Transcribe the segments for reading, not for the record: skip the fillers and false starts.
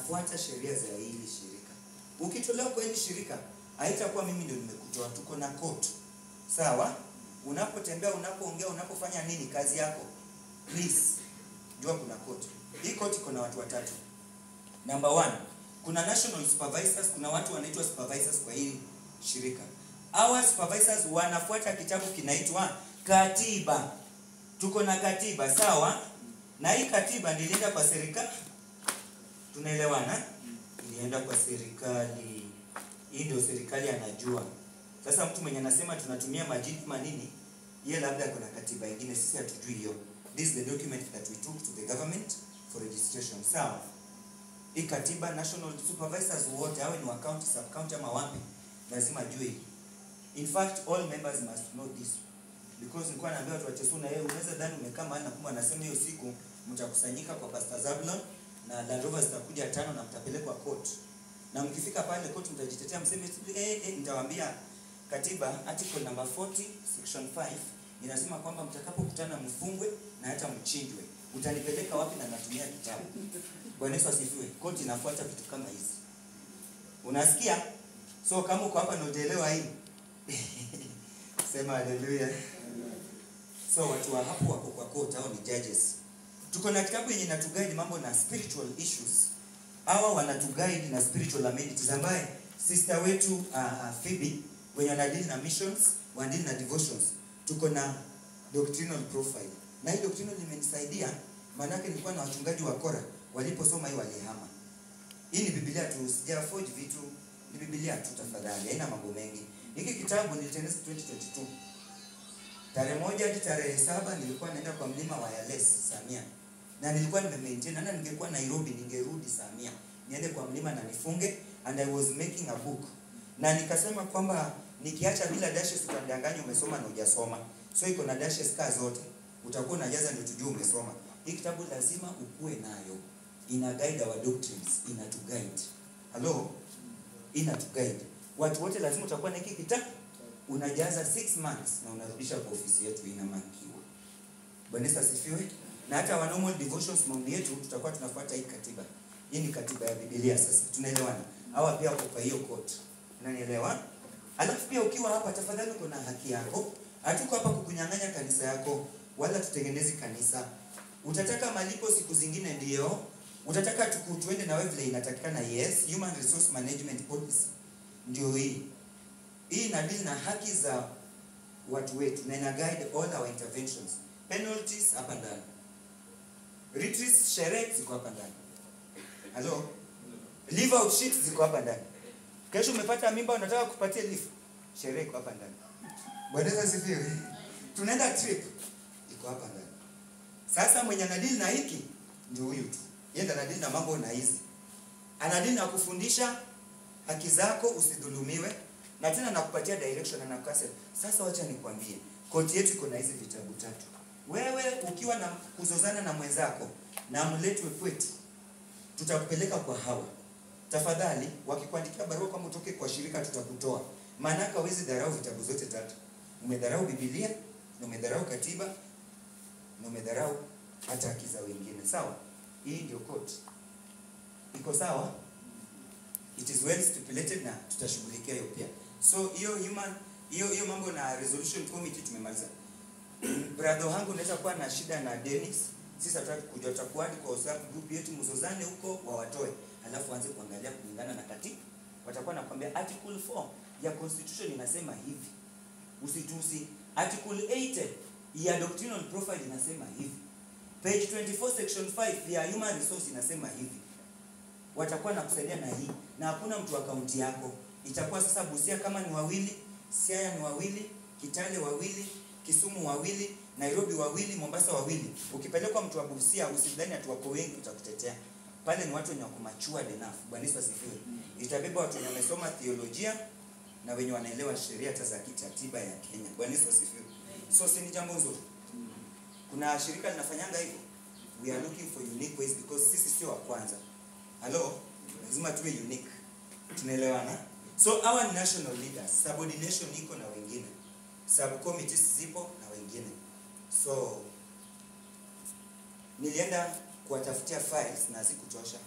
nafuata sheria za hili shirika. Ukitolewa kwa hili shirika, haitakuwa mimi ndio nimekutoa, tuko na court. Sawa? Unapotembea, unapoongea, unapofanya nini kazi yako, please jua kuna court. Hii court iko na watu watatu. Number 1, kuna national supervisors, kuna watu wanaitwa supervisors kwa hii shirika. Our supervisors wanafuata kitabu kinaitwa katiba. Tuko na katiba, sawa? Na hii katiba nilienda kwa serikali. Tunaelewana? Ilienda kwa serikali. Hii ndio serikali anajua. Sasa mtu mwenye anasema tunatumia majini manini, yeye labda kuna katiba nyingine, sisi hatujui hiyo. This is the document that we took to the government for registration. Sawa? Hii katiba, national supervisors wote, hawe ni wa county, sub county ama wapi, lazima jue. In fact, all members must know this. Because nilikuwa naambia watu wachesu na yeye, unaweza dhani umekaa mahali na kumbe anasema hiyo siku mtakusanyika kwa Pastor Zablon na Land Rover zitakuja 5 na mtapelekwa court. Na mkifika pale court mtajitetea, mseme nitawaambia katiba article number 40 section 5 inasema kwamba mtakapokutana mfungwe na hata mchinjwe. Utanipeleka wapi na natumia kitabu? Bwana Yesu asifiwe. Court inafuata vitu kama hizi. Unasikia? So kama uko hapa na unaelewa hii. Sema haleluya. So watu wa hapo wako kwa court, hao ni judges. Tuko na kitabu yenye inatuguide mambo na spiritual issues. Hawa wanatuguide na spiritual amenities ambaye sister wetu Phoebe wenye wanadili na missions, wanadili na devotions. Tuko na doctrinal profile. Na hii doctrinal imenisaidia, maana yake nilikuwa na wachungaji wa Kora waliposoma hii walihama. Hii ni Biblia tu, sijaforge vitu. Ni Biblia tu tafadhali, haina mambo mengi. Hiki kitabu nilitengeneza 2022. Tarehe 1 hadi tarehe 7 nilikuwa naenda kwa mlima wa Yales Samia. Na nilikuwa nimemaintain, na ningekuwa Nairobi ningerudi Samia. Niende kwa mlima na nifunge, and I was making a book. Na nikasema kwamba nikiacha bila dashes utadanganya umesoma na hujasoma. So iko na dashes ka zote. Utakuwa unajaza ndio tujue umesoma. Hii kitabu lazima ukue nayo. Ina guide our doctrines, ina to guide. Hello? Ina to guide. Watu wote lazima utakuwa na hiki kitabu. Unajaza 6 months na unarudisha kwa ofisi yetu, inamakiwa. Bwana Yesu asifiwe. Na hata wa normal devotions maombi yetu tutakuwa tunafuata hii katiba. Hii ni katiba ya Biblia sasa. Tunaelewana? Hawa pia wako kwa hiyo court. Unanielewa? Alafu pia ukiwa hapa tafadhali uko na haki yako. Hatuko hapa kukunyang'anya kanisa yako wala tutengenezi kanisa. Utataka malipo siku zingine ndio. Utataka tuende na wewe vile inatakikana, yes. Human resource management policy ndio hii. Hii inadili na haki za watu wetu na ina guide all our interventions. Penalties hapa ndani. Retreats, sherehe ziko hapa ndani. Hello? Leave out sheets ziko hapa ndani. Kesho umepata mimba unataka kupatia leave, sherehe iko hapa ndani. Bwana Yesu asifiwe. Tunaenda trip, iko hapa ndani. Sasa mwenye anadili na hiki ndio huyu tu. Yeye ndiye anadili na mambo na hizi. Anadili na kufundisha haki zako usidhulumiwe, na tena nakupatia direction na nakase. Sasa wacha nikwambie, koti yetu iko na hizi vitabu 3. Wewe ukiwa na kuzozana na mwenzako na mletwe kwetu, tutakupeleka kwa hawa. Tafadhali wakikuandikia barua kama utoke kwa shirika tutakutoa. Maana hawezi dharau vitabu zote 3. Umedharau Biblia, na umedharau katiba, na umedharau hata haki za wengine. Sawa? Hii ndio court. Iko sawa? It is well stipulated na tutashughulikia hiyo pia. So hiyo mambo na resolution committee tumemaliza. Brother wangu unaweza kuwa na shida na Dennis. Sisi hatutaki kujua, tutakuadi kwa WhatsApp group yetu mzozane huko wawatoe. Alafu anze kuangalia kulingana na katiba. Watakuwa nakwambia article 4 ya constitution inasema hivi. Usitusi. Article 80 ya doctrinal profile inasema hivi. Page 24 section 5 ya human resource inasema hivi. Watakuwa nakusaidia na hii. Na hakuna mtu wa kaunti yako. Itakuwa sasa Busia kama ni wawili, Siaya ni wawili, Kitale wawili, Kisumu wawili, Nairobi wawili, Mombasa wawili. Ukipelekwa mtu wa Busia usidhani atu wako wengi utakutetea. Pale ni watu wenye wako matured enough. Bwana Yesu asifiwe. Itabeba watu wenye wamesoma theolojia na wenye wanaelewa sheria hata za katiba ya Kenya. Bwana Yesu asifiwe. So si ni jambo nzuri. Kuna shirika linafanyanga hivyo. We are looking for unique ways because sisi sio wa kwanza. Hello? Lazima tuwe unique. Tunaelewana? So our national leaders, subordination iko na wengine. Subcommittees zipo na wengine. So nilienda kuwatafutia files na zikutosha.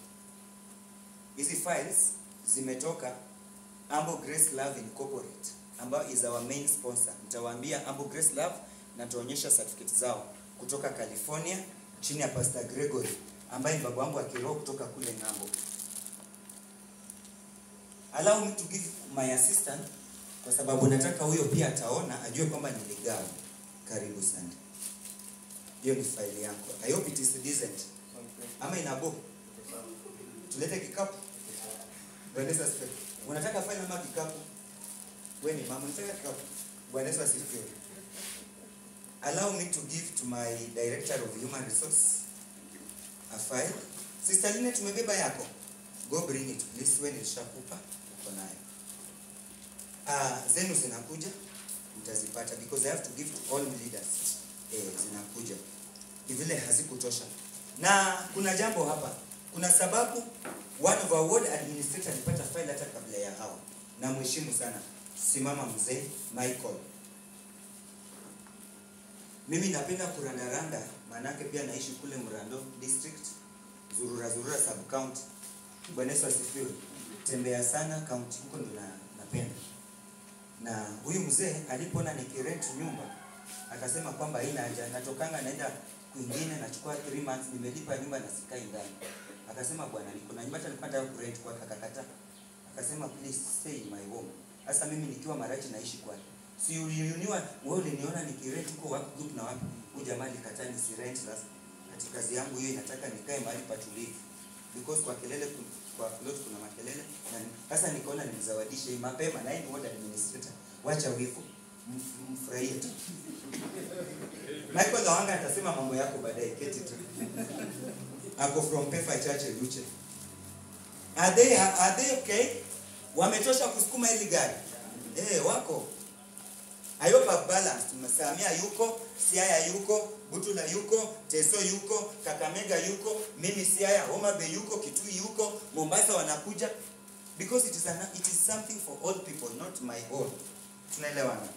Hizi files zimetoka Ambo Grace Love Incorporate, ambayo is our main sponsor. Nitawaambia Ambo Grace Love na nitaonyesha certificates zao kutoka California chini ya Pastor Gregory ambaye ni baba wangu wa kiroho kutoka kule ng'ambo. Allow me to give my assistant, kwa sababu nataka huyo pia ataona ajue kwamba niligawa. Karibu sana. Hiyo ni file yako. I hope it is decent. Ama inabo. Tulete kikapu. Bwana Yesu asifiwe. Unataka file ama kikapu? Wewe ni mama, unataka kikapu. Bwana Yesu asifiwe. Allow me to give to my director of human resource a file. Sister Line, tumebeba yako. Go bring it please. When nishakupa uko nayo. Zenu zinakuja, mtazipata because I have to give to all leaders. Zinakuja. Ni vile hazikutosha. Na kuna jambo hapa. Kuna sababu one of our ward administrator alipata file hata kabla ya hawa. Na mheshimu sana. Simama mzee Michael. Mimi napenda kurandaranda, manake pia naishi kule Murando district, zurura sub county. Bwana Yesu asifiwe. Tembea sana county huko ndo napenda. Na huyu mzee alipoona nikirent nyumba akasema kwamba haina haja, natokanga naenda kwingine nachukua 3 months nimelipa nyumba na sikai ndani. Akasema bwana niko na nyumba nilipata kurent kwa akakata. Akasema please stay in my home. Sasa mimi nikiwa Marachi naishi kwake. Si uliniona wewe uliniona nikirent huko wapi group na wapi? Huyu jamaa alikataa si rent sasa. Katika kazi yangu hiyo inataka nikae mahali patulivu. Because kwa kelele kwa plot kuna makelele na sasa nikaona nimzawadishe mapema na yeye ward administrator. Wacha wivu. Mfurahie tu. Michael Lawanga atasema mambo yako baadaye, keti tu. Ako from Pefa Church Luche. Are they okay? Wametosha kusukuma hili gari. Wako. I hope I've balanced. Msamia yuko, Siaya yuko, Butula yuko, Teso yuko, Kakamega yuko, mimi Siaya, Homa Bay yuko, Kitui yuko, Mombasa wanakuja. Because it is something for all people, not my own. Tunaelewana.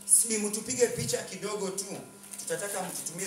Si mtupige picha kidogo tu. Tutataka mtutumie